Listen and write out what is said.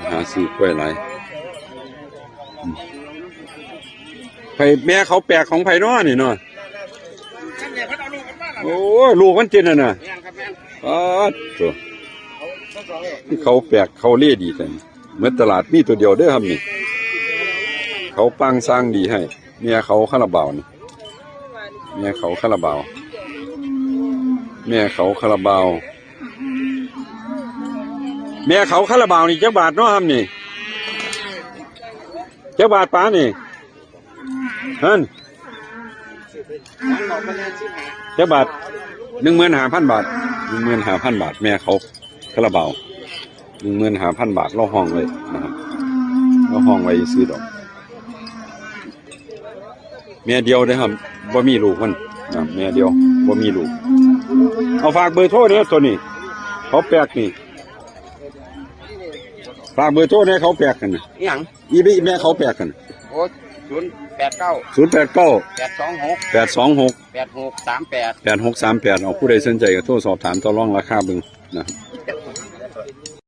หาซื้อกล้วยหลายไผแม่เขาแปลกของไผน้อนี่เนาะโอ้ลูกมันเจนน่ะนะอ๋อตัวเขาแปลกเขาเล่ดีแต่เหมือนตลาดมีตัวเดียวเด้อครับนี่เขาปังสร้างดีให้เมียเขาคาราบาวนี่เมียเขาคาราบาวแม่เขาคาราบาวแม่เขาคาราบาวนี่เจ้าบาทเนาะครับนี่เจ้าบาทป้านี่ฮั่นเจ้าบาท15,000 บาท15,000 บาทแม่เขาคาราบาว15,000 บาทเราห้องไว้นะครับเราห้องไว้ซื้อดอกแม่เดียวได้ครับบ่มีลูกมันนะแม่เดียวบ่มีลูกเอาฝากเบอร์โทรเนี่ยตัวนี้เขาแปลกนี่ฝากเบอร์โทรเนี่ยเขาแปลกกันนะอย่างอีบีแม่เขาแปลกกันโอ้089 826 8638เอาผู้ใดสนใจก็โทรสอบถามต่อรองราคาเบิ่งนะครับ